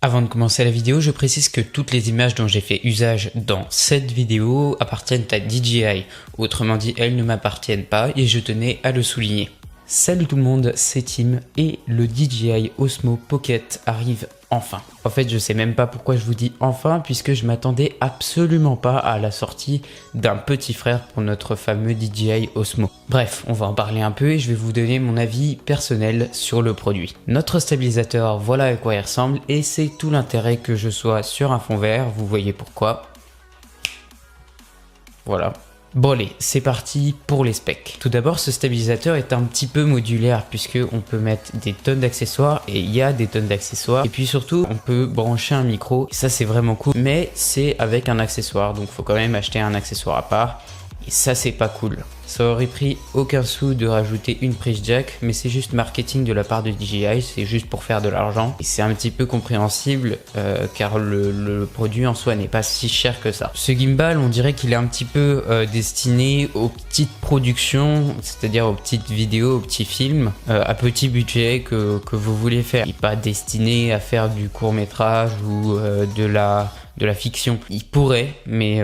Avant de commencer la vidéo, je précise que toutes les images dont j'ai fait usage dans cette vidéo appartiennent à DJI. Autrement dit, elles ne m'appartiennent pas et je tenais à le souligner. Salut tout le monde, c'est Tim et le DJI Osmo Pocket arrive enfin. En fait, je sais même pas pourquoi je vous dis enfin puisque je m'attendais absolument pas à la sortie d'un petit frère pour notre fameux DJI Osmo. Bref, on va en parler un peu et je vais vous donner mon avis personnel sur le produit. Notre stabilisateur, voilà à quoi il ressemble et c'est tout l'intérêt que je sois sur un fond vert, vous voyez pourquoi. Voilà. Bon allez, c'est parti pour les specs. Tout d'abord, ce stabilisateur est un petit peu modulaire puisque on peut mettre des tonnes d'accessoires et il y a des tonnes d'accessoires. Et puis surtout, on peut brancher un micro. Et ça, c'est vraiment cool. Mais c'est avec un accessoire, donc faut quand même acheter un accessoire à part. Et ça, c'est pas cool. Ça aurait pris aucun sou de rajouter une prise jack, mais c'est juste marketing de la part de DJI, c'est juste pour faire de l'argent. Et c'est un petit peu compréhensible car le produit en soi n'est pas si cher que ça. Ce gimbal, on dirait qu'il est un petit peu destiné aux petites productions, c'est-à-dire aux petites vidéos, aux petits films, à petit budget que vous voulez faire. Il n'est pas destiné à faire du court-métrage ou de la fiction. Il pourrait, mais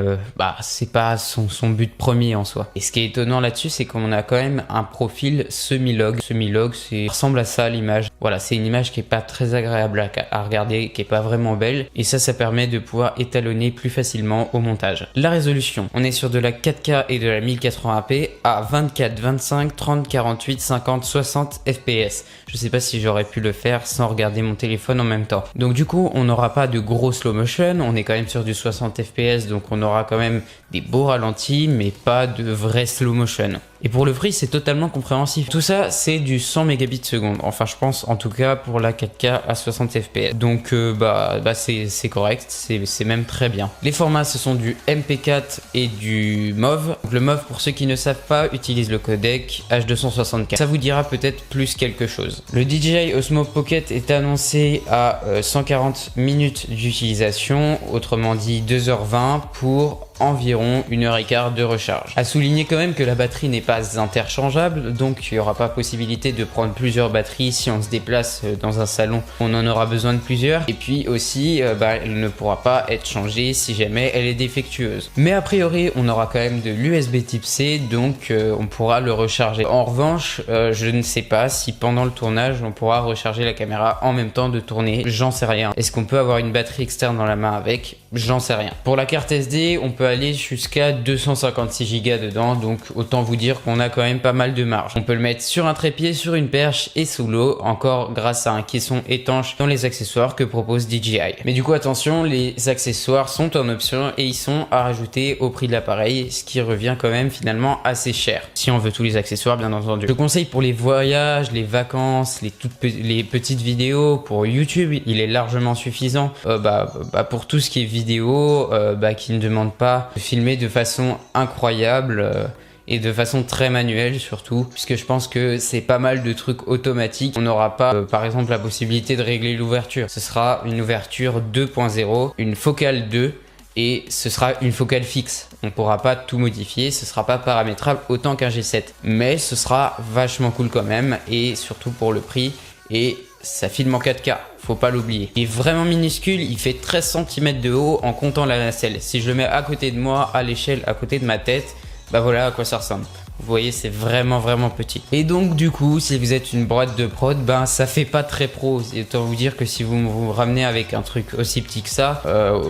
c'est pas son but premier en soi. Et ce qui est étonnant là-dessus, c'est qu'on a quand même un profil semi-log. Semi-log, ça ressemble à ça l'image. Voilà, c'est une image qui est pas très agréable à regarder, qui est pas vraiment belle. Et ça permet de pouvoir étalonner plus facilement au montage. La résolution, on est sur de la 4K et de la 1080p à 24, 25, 30, 48, 50, 60 fps. Je sais pas si j'aurais pu le faire sans regarder mon téléphone en même temps. Donc du coup, on n'aura pas de gros slow motion. On est quand même sur du 60 fps, donc on aura quand même des beaux ralentis, mais pas de vrai slow motion. Et pour le prix, c'est totalement compréhensif. Tout ça, c'est du 100 mégabits seconde. Enfin, je pense en tout cas pour la 4K à 60 fps. Donc, c'est correct. C'est même très bien. Les formats, ce sont du MP4 et du MOV. Le MOV, pour ceux qui ne savent pas, utilise le codec H264. Ça vous dira peut-être plus quelque chose. Le DJI Osmo Pocket est annoncé à 140 minutes d'utilisation, autrement dit 2h20 pour environ 1h15 de recharge. À souligner quand même que la batterie n'est pas interchangeable, donc il n'y aura pas possibilité de prendre plusieurs batteries si on se déplace dans un salon, on en aura besoin de plusieurs. Et puis aussi, elle ne pourra pas être changée si jamais elle est défectueuse. Mais a priori, on aura quand même de l'USB type C, donc on pourra le recharger. En revanche, je ne sais pas si pendant le tournage, on pourra recharger la caméra en même temps de tourner. J'en sais rien. Est-ce qu'on peut avoir une batterie externe dans la main avec? J'en sais rien. Pour la carte SD, on peut aller jusqu'à 256 Go dedans, donc autant vous dire qu'on a quand même pas mal de marge. On peut le mettre sur un trépied, sur une perche et sous l'eau, encore grâce à un caisson étanche dans les accessoires que propose DJI. Mais du coup attention, les accessoires sont en option et ils sont à rajouter au prix de l'appareil, ce qui revient quand même finalement assez cher, si on veut tous les accessoires bien entendu. Je conseille pour les voyages, les vacances, les petites vidéos, pour YouTube, il est largement suffisant. Pour tout ce qui est vidéo, qui ne demande pas de filmer de façon incroyable et de façon très manuelle surtout, puisque je pense que c'est pas mal de trucs automatiques. On n'aura pas par exemple la possibilité de régler l'ouverture. Ce sera une ouverture 2.0, une focale 2 et ce sera une focale fixe. On pourra pas tout modifier, ce sera pas paramétrable autant qu'un G7, mais ce sera vachement cool quand même et surtout pour le prix, et ça filme en 4K. Faut pas l'oublier. Il est vraiment minuscule, il fait 13 cm de haut en comptant la nacelle. Si je le mets à côté de moi, à l'échelle, à côté de ma tête, voilà à quoi ça ressemble. Vous voyez, c'est vraiment petit. Et donc du coup, si vous êtes une boîte de prod, ça fait pas très pro. Et autant vous dire que si vous vous ramenez avec un truc aussi petit que ça,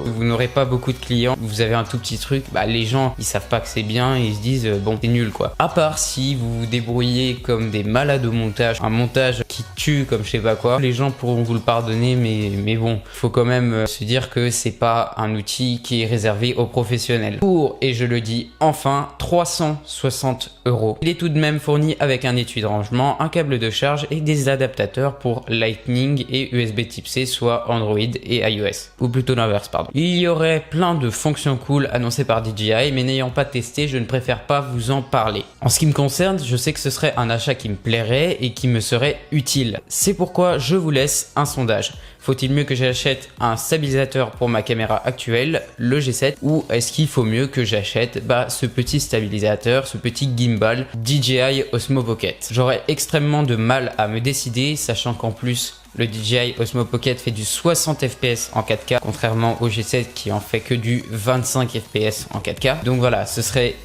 vous n'aurez pas beaucoup de clients. Vous avez un tout petit truc, les gens ils savent pas que c'est bien et ils se disent bon, c'est nul quoi. À part si vous vous débrouillez comme des malades au montage, un montage qui tue comme je sais pas quoi, les gens pourront vous le pardonner, mais bon, faut quand même se dire que c'est pas un outil qui est réservé aux professionnels. Et je le dis enfin, 360 €. Il est tout de même fourni avec un étui de rangement, un câble de charge et des adaptateurs pour Lightning et USB type C, soit Android et iOS. Ou plutôt l'inverse, pardon. Il y aurait plein de fonctions cool annoncées par DJI, mais n'ayant pas testé, je ne préfère pas vous en parler. En ce qui me concerne, je sais que ce serait un achat qui me plairait et qui me serait utile. utile. C'est pourquoi je vous laisse un sondage. Faut-il mieux que j'achète un stabilisateur pour ma caméra actuelle, le G7, ou est-ce qu'il faut mieux que j'achète ce petit stabilisateur, ce petit gimbal DJI Osmo Pocket? J'aurais extrêmement de mal à me décider, sachant qu'en plus le DJI Osmo Pocket fait du 60 fps en 4K, contrairement au G7 qui en fait que du 25 fps en 4K. Donc voilà, ce serait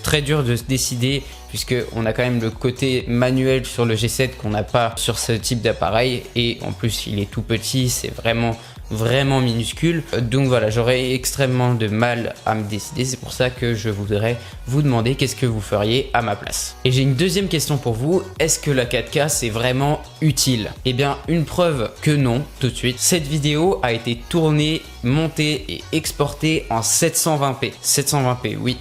très dur de se décider puisque on a quand même le côté manuel sur le G7 qu'on n'a pas sur ce type d'appareil, et en plus il est tout petit, c'est vraiment minuscule. Donc voilà, j'aurais extrêmement de mal à me décider. C'est pour ça que je voudrais vous demander qu'est-ce que vous feriez à ma place. Et j'ai une deuxième question pour vous. Est-ce que la 4K c'est vraiment utile? Eh bien, une preuve que non, tout de suite. Cette vidéo a été tournée, montée et exportée en 720p. 720p, oui.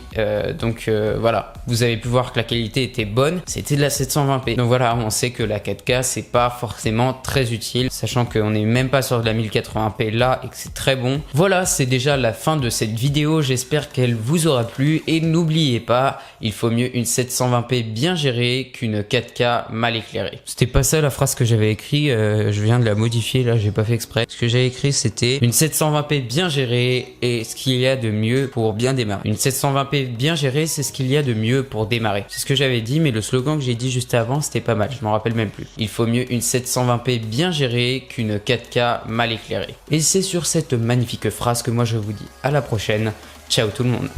Voilà, vous avez pu voir que la qualité était bonne. C'était de la 720p. Donc voilà, on sait que la 4K c'est pas forcément très utile, sachant qu'on n'est même pas sur de la 1080p là et que c'est très bon. Voilà, c'est déjà la fin de cette vidéo. J'espère qu'elle vous aura plu, et n'oubliez pas, il faut mieux une 720p bien gérée qu'une 4K mal éclairée. C'était pas ça la phrase que j'avais écrit, je viens de la modifier là, j'ai pas fait exprès. Ce que j'avais écrit c'était une 720p bien gérée et ce qu'il y a de mieux pour bien démarrer. Une 720p bien gérée, c'est ce qu'il y a de mieux pour démarrer. C'est ce que j'avais dit, mais le slogan que j'ai dit juste avant c'était pas mal, je m'en rappelle même plus. Il faut mieux une 720p bien gérée qu'une 4K mal éclairée. Et c'est sur cette magnifique phrase que moi je vous dis à la prochaine. Ciao tout le monde.